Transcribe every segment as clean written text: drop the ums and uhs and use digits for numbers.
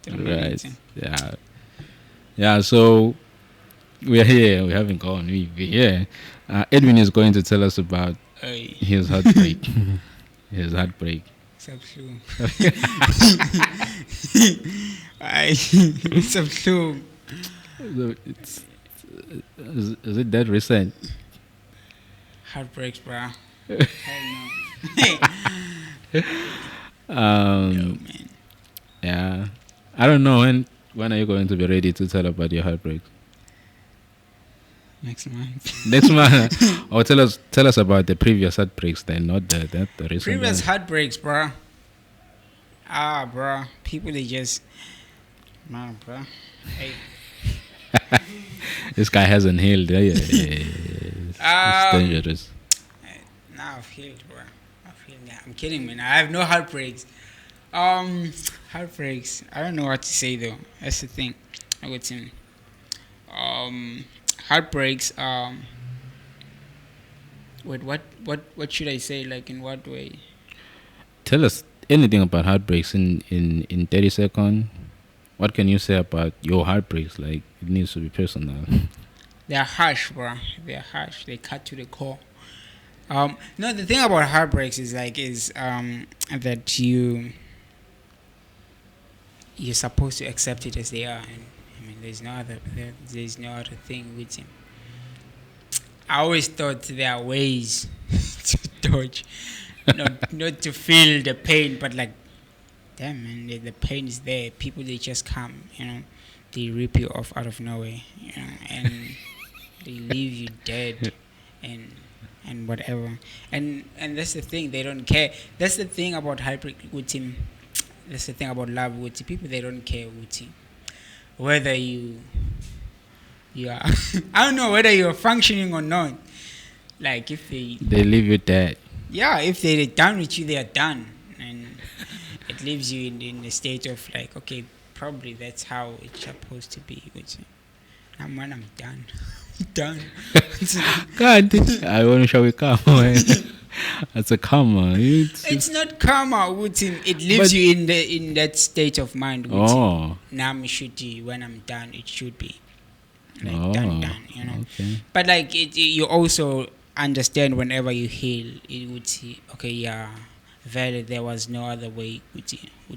Right. Yeah. Yeah. So we're here. We haven't gone. We're here. Edwin is going to tell us about Hey, his heartbreak. His heartbreak. some flu. Some flu. So is it that recent? Heartbreaks, bro. Hell no. Yo, Um. man. Yeah. I don't know when are you going to be ready to tell about your heartbreak? Next month. Next month. Or tell us about the previous heartbreaks then, not the recent Previous one. heartbreaks, bro. Bro. People, they just. Man, bro. Hey. This guy hasn't healed. It's dangerous. Now I've healed, bro. I've healed. Yeah, I'm kidding, man. I have no heartbreaks. Heartbreaks. I don't know what to say though. That's the thing. I got him. Heartbreaks. Wait, what should I say? Like, in what way? Tell us anything about heartbreaks in 30 seconds. What can you say about your heartbreaks? Like, it needs to be personal. They're harsh, bro. They're harsh. They cut to the core. No, the thing about heartbreaks is that you're supposed to accept it as they are, and I mean, there's no other thing with him. I always thought there are ways to dodge, not to feel the pain, but like, damn, man, the pain is there. People, they just come, they rip you off out of nowhere, and they leave you dead, and whatever, and that's the thing. They don't care. That's the thing about heartbreak with him. That's the thing about love with him. People, they don't care with him, whether you are. I don't know whether you're functioning or not. Like, if they leave you dead. yeah, if they're done with you, they are done, and it leaves you in a state of like, okay, probably that's how it's supposed to be with you. And when I'm done, done. God, I want to show you karma. That's a karma. It's not karma with him. It leaves you in that state of mind. With him. Now I'm shooty. When I'm done, it should be like done. Okay. But like you also understand whenever you heal, it would see. Okay, yeah. Valid. There was no other way.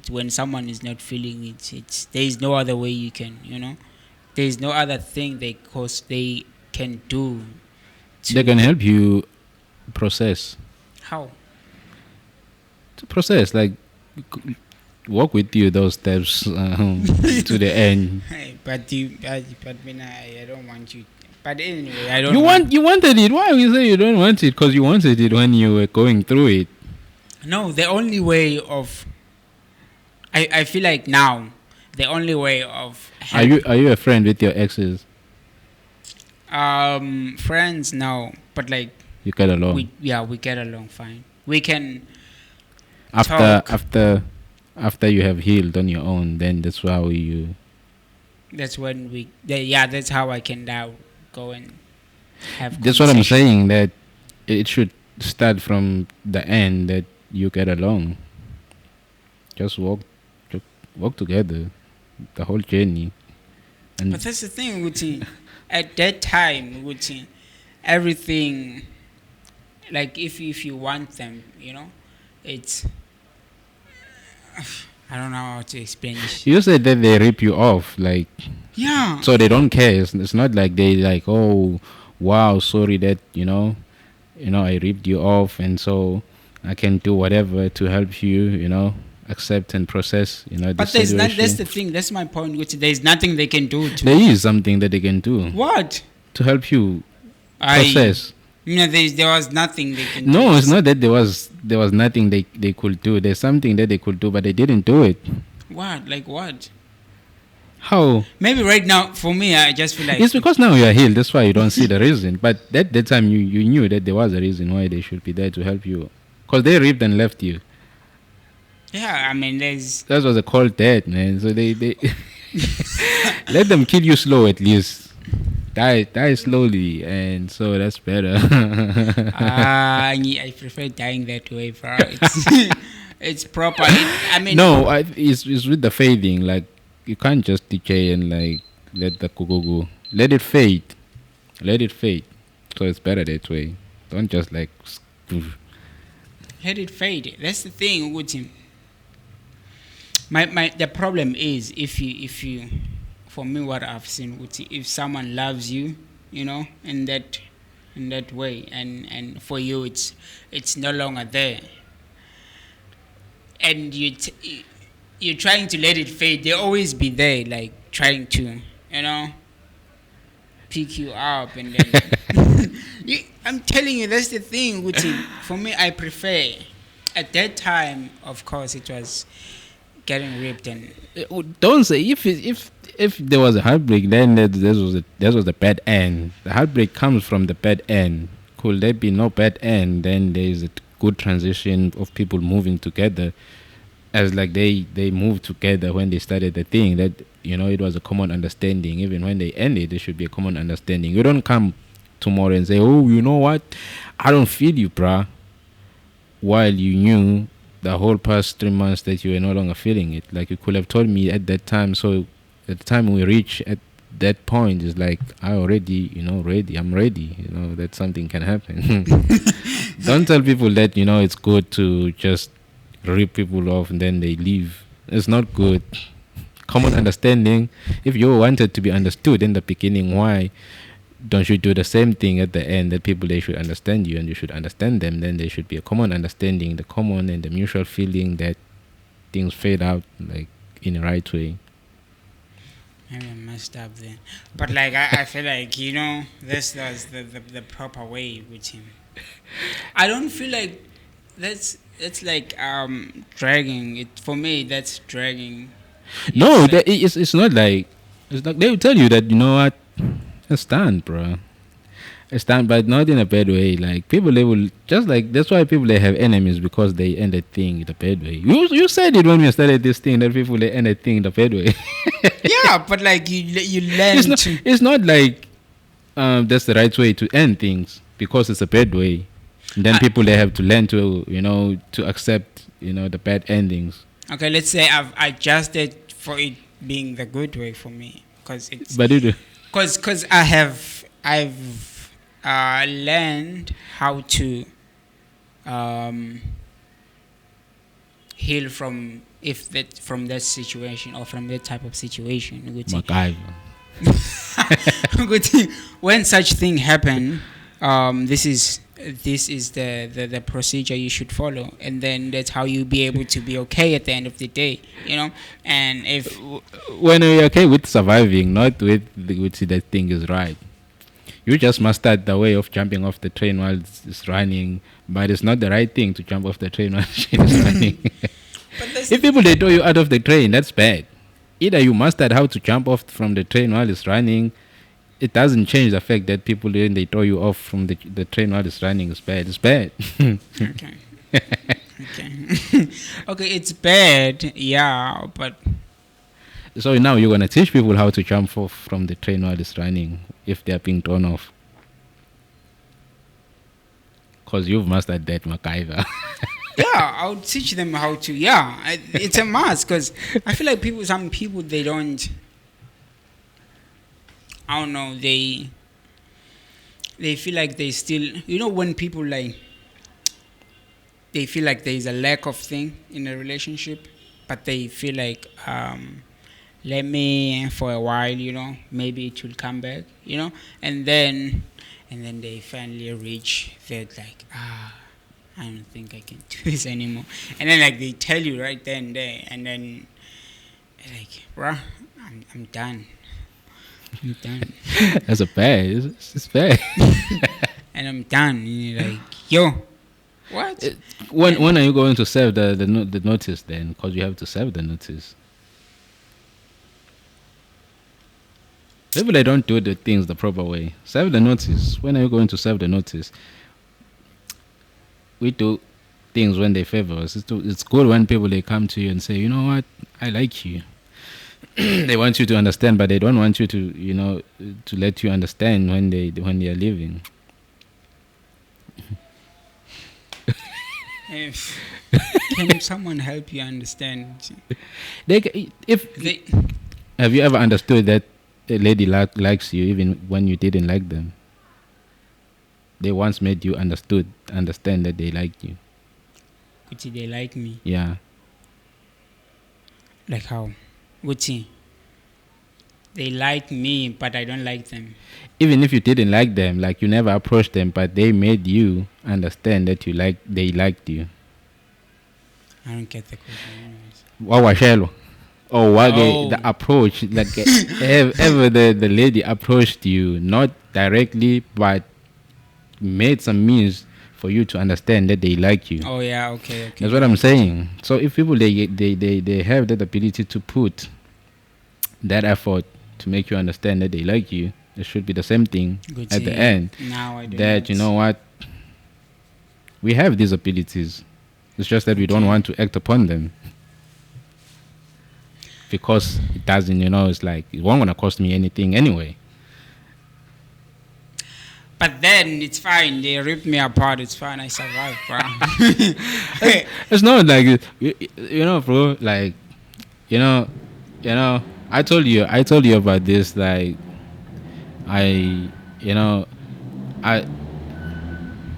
When someone is not feeling it, there is no other way you can. There is no other thing they can do. They can help you process. How? To process, like, walk with you those steps to the end. Hey, but I don't want you. But anyway, I don't. You wanted it. Why you say you don't want it? Because you wanted it when you were going through it. No, the only way of. I feel like now the only way of. Are you a friend with your exes? Friends, no, but like. You get along. We get along fine. We can. After you have healed on your own, then that's how you. That's when that's how I can now go and have. That's what I'm saying. That it should start from the end. That you get along. Just walk together, the whole journey. But that's the thing, Wuti. At that time, Wuti, everything. Like if you want them, it's. I don't know how to explain it. You said that they rip you off, like. Yeah. So they don't care. It's not like they like, oh, wow, sorry that I ripped you off, and so I can do whatever to help you, accept and process, But there's not. That's the thing. That's my point. Which there's nothing they can do. There is something that they can do. What? To help you process. There was nothing they can do. No, it's not that there was nothing they could do. There's something that they could do, but they didn't do it. What? Like what? How? Maybe right now, for me, I just feel like... It's because now you are healed. That's why you don't see the reason. But at that time, you knew that there was a reason why they should be there to help you. Because they ripped and left you. Yeah, I mean, there's... That was a cold death, man. So they let them kill you slow at least. Die slowly, and so that's better. I prefer dying that way, bro. It's proper. It's with the fading. Like you can't just decay and like let the cuckoo go. Let it fade. Let it fade. So it's better that way. Don't just like Let it fade. That's the thing with him. The problem is if you for me what I've seen with if someone loves you, in that way, and for you it's no longer there, and you're trying to let it fade. They always be there, like trying to you know pick you up, and then I'm telling you, that's the thing with it. For me, I prefer at that time. Of course, it was getting ripped and don't say if there was a heartbreak, then that was the bad end. The heartbreak comes from the bad end. Could there be no bad end? Then there is a good transition of people moving together, as like they moved together when they started the thing. That it was a common understanding. Even when they ended, there should be a common understanding. You don't come tomorrow and say, "Oh, you know what? I don't feel you, bruh," while you knew the whole past 3 months that you were no longer feeling it. Like you could have told me at that time. So at the time we reach at that point, is like I already, ready. I'm ready. That something can happen. Don't tell people that it's good to just rip people off and then they leave. It's not good. Common understanding. If you wanted to be understood in the beginning, why don't you do the same thing at the end? That people, they should understand you and you should understand them. Then there should be a common understanding, the common and the mutual feeling that things fade out like in the right way. maybe I messed up then. But like I feel like this was the proper way with him. I don't feel like that's like dragging it for me. That's dragging. No, It's like it's not like, it's like they will tell you that what, I stand, bro. I stand, but not in a bad way. Like people, they will just like, that's why people, they have enemies, because they end a thing in a bad way. You said it when we started this thing, that people, they end a thing in a bad way. yeah, but like you learn it's not to. it's not like that's the right way to end things because it's a bad way. And then I, people, they have to learn to to accept the bad endings. okay, let's say I've adjusted for it being the good way for me, because it's But it, because I've learned how to um, heal from that situation, or from that type of situation. MacGyver. Ukuthi when such thing happen, this is the procedure you should follow, and then that's how you'll be able to be okay at the end of the day, and if When you're okay with surviving, not with that thing is right. You just mastered the way of jumping off the train while it's running, but it's not the right thing to jump off the train while it's running. but that's If people, they throw you out of the train, that's bad. Either you mastered how to jump off from the train while it's running. It doesn't change the fact that people, when they throw you off from the train while it's running, is bad. It's bad. okay. Okay. Okay, it's bad, yeah, but So now you're gonna teach people how to jump off from the train while it's running if they're being thrown off. Cause you've mastered that, MacGyver. yeah, I'll teach them how to. Yeah, it's a must, because I feel like some people, they don't. I don't know. They feel like they still. When people like, they feel like there is a lack of thing in a relationship, but they feel like let me for a while. Maybe it will come back. And then they finally reach that, like, I don't think I can do this anymore. And then like they tell you right then and there, and then like, bruh, I'm done. I'm done. That's a bad. It's bad. And I'm done. And you're like, yo, what? When are you going to serve the notice then? Because you have to serve the notice. People, they don't do the things the proper way. Serve the notice. When are you going to serve the notice? We do things when they favor us. It's good when people, they come to you and say, you know what, I like you. They want you to understand, but they don't want you to to let you understand when they are leaving. Can someone help you understand? They ca- if They, Have you ever understood that a lady likes you even when you didn't like them? They once made you understand that they like you. Gucci, they like me. Yeah. Like how? Gucci, they like me, but I don't like them. Even if you didn't like them, like you never approached them, but they made you understand that they liked you. I don't get the question. Anyways. Wawashelo. Or wage the Oh, approach, like ever the lady approached you, not directly, but made some means for you to understand that they like you. oh yeah. Okay, okay. That's what Now I I'm get you. saying. So if people they have that ability to put that effort to make you understand that they like you, it should be the same thing at the Gucci, end. now I do That you not. know what, we have these abilities. It's just that we don't Okay. want to act upon them because it doesn't. It's like it won't gonna cost me anything anyway. But then it's fine. They ripped me apart. It's fine. I survived, bro. It's not like bro. Like you know, I told you about this. Like I, you know, I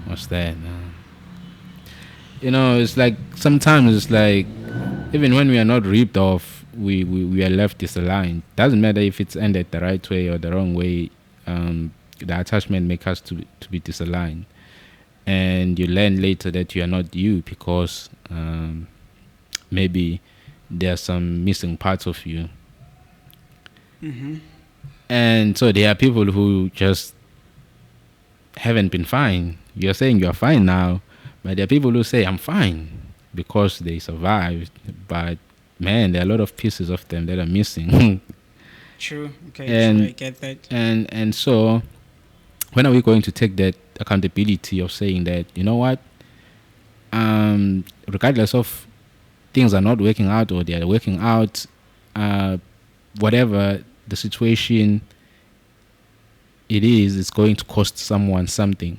what's that? It's like sometimes it's like even when we are not ripped off, we are left disaligned. Doesn't matter if it's ended the right way or the wrong way. The attachment makes us to be disaligned, and you learn later that you are not you because maybe there are some missing parts of you. Hmm. And so there are people who just haven't been fine. You're saying you're fine now, but there are people who say I'm fine because they survived. But man, there are a lot of pieces of them that are missing. True. Okay. True. I and get that. and so when are we going to take that accountability of saying that what, regardless of things are not working out or they are working out, uh, whatever the situation it is, it's going to cost someone something.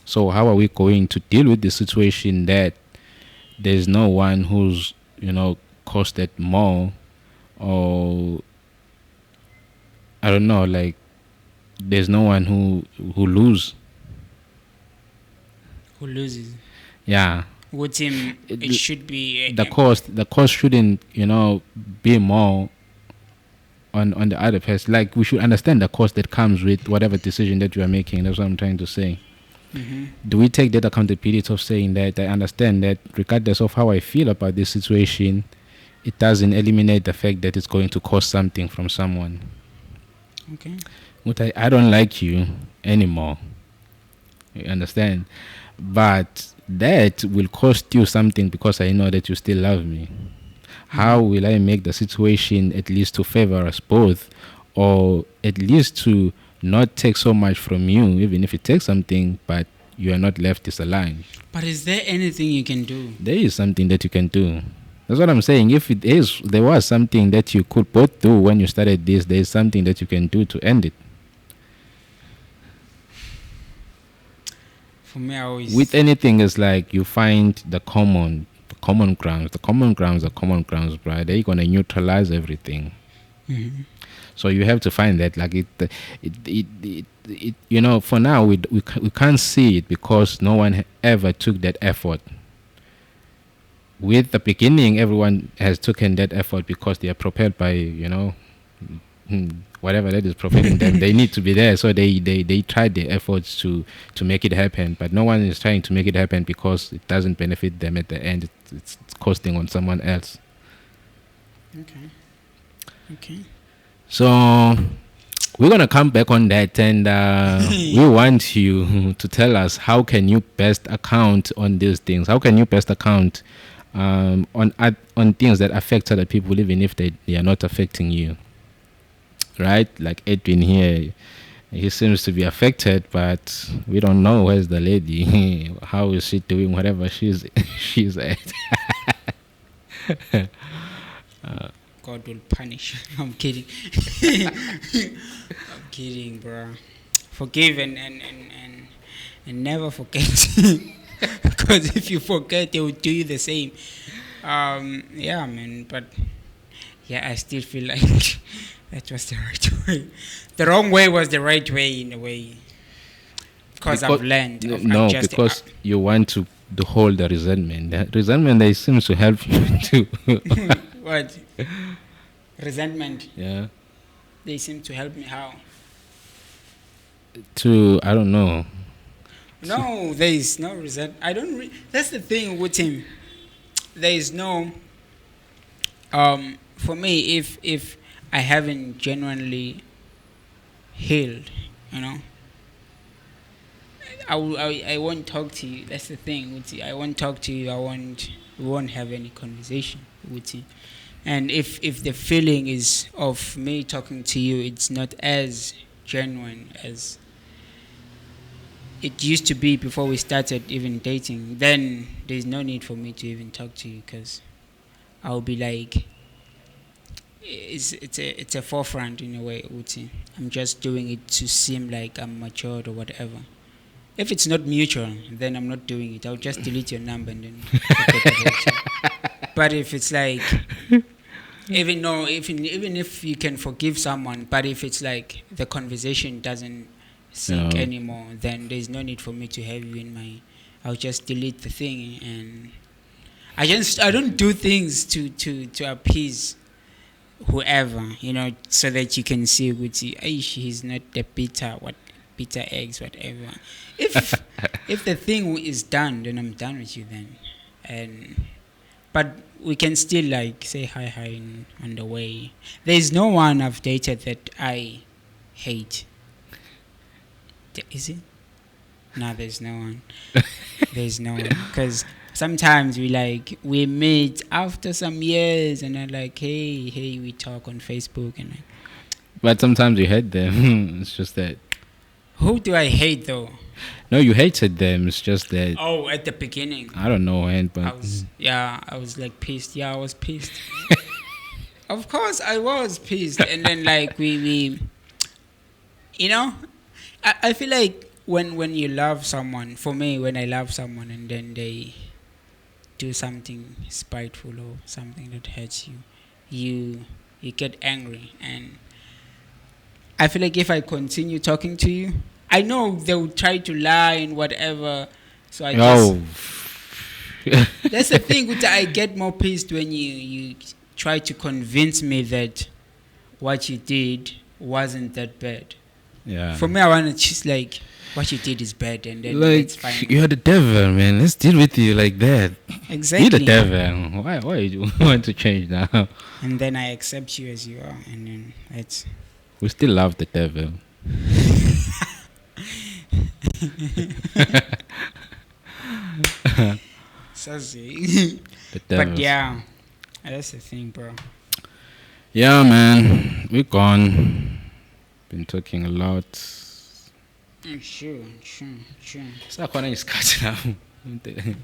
So how are we going to deal with the situation that there's no one who's costed more, or I don't know, like there's no one who lose. Who loses? Yeah. With him, it It- should be. the cost shouldn't be more on the other person. Like we should understand the cost that comes with whatever decision that you are making. That's what I'm trying to say. Hmm. Do we take that accountability of saying that I understand that regardless of how I feel about this situation, it doesn't eliminate the fact that it's going to cost something from someone. Okay. But I don't like you anymore. You understand? But that will cost you something because I know that you still love me. How will I make the situation at least to favor us both, or at least to not take so much from you, even if it takes something, but you are not left disaligned? But is there anything you can do? There is something that you can do. That's what I'm saying. If there was something that you could both do when you started this, there is something that you can do to end it. For me, I always. With anything, it's like you find the common grounds. The common grounds are common grounds, bro. They're gonna neutralize everything. Mhm. So you have to find that, like for now we can't see it because no one ever took that effort. With the beginning, everyone has taken that effort because they are propelled by whatever that is propelling them. They need to be there, so they tried their efforts to make it happen. But no one is trying to make it happen because it doesn't benefit them at the end. It's costing on someone else. Okay. Okay. So we're gonna come back on that, and we want you to tell us how can you best account on these things. How can you best account on things that affect other people, even if they are not affecting you, right? Like Edwin here, he seems to be affected, but we don't know where's the lady. How is she doing? Whatever she's at. God will punish. I'm kidding. I'm kidding, bro. Forgive and never forget. Because if you forget, they will do you the same. Yeah, man. But yeah, I still feel like that was the right way. The wrong way was the right way in a way, because I've Because learned of no, adjusting. because you want to hold the resentment. The resentment they seems to help you too. What resentment? Yeah. They seem to help me how? To I don't know. No, there is no resent. I don't. That's the thing with him. There is no. For me, if I haven't genuinely healed, you know, I won't talk to you. That's the thing with you. I won't talk to you. We won't have any conversation with you. And if the feeling is of me talking to you, it's not as genuine as it used to be before we started even dating, then there's no need for me to even talk to you, because I'll be like, it's a forefront in a way, Uti. I'm just doing it to seem like I'm matured or whatever. If it's not mutual, then I'm not doing it. I'll just delete your number and then forget about you. But if it's like, even if you can forgive someone, but if it's like the conversation doesn't sink No. anymore, then there's no need for me to have you in my. I'll just delete the thing, and I don't do things to appease whoever, so that you can see Gucci. He's not the bitter eggs, whatever. If if the thing is done, then I'm done with you then, and but we can still like say hi on the way. There's no one I've dated that I hate. Is it? No, there's no one. There's no one. Because sometimes we meet after some years and I'm like, hey, we talk on Facebook and But sometimes you hate them. It's just that. who do I hate though? No, you hated them. It's just that. Oh, at the beginning. I don't know, man. I But was like pissed. Yeah, I was pissed. Of course I was pissed. And then like we I feel like when you love someone, for me, when I love someone and then they do something spiteful or something that hurts you get angry. And I feel like if I continue talking to you, I know they will try to lie and whatever. So I just oh, that's the thing which I get more pissed when you try to convince me that what you did wasn't that bad. yeah. For me, I want to just like what you did is bad, and then Like it's fine. you're the devil, man. Let's deal with you like that. Exactly. You're the devil. Why you want to change now? And then I accept you as you are, and then it's We still love the devil. so see. The devil. But yeah, that's the thing, bro. Yeah, man. We're gone. Been talking a lot. Sure. Sakho na isikhathi lapho.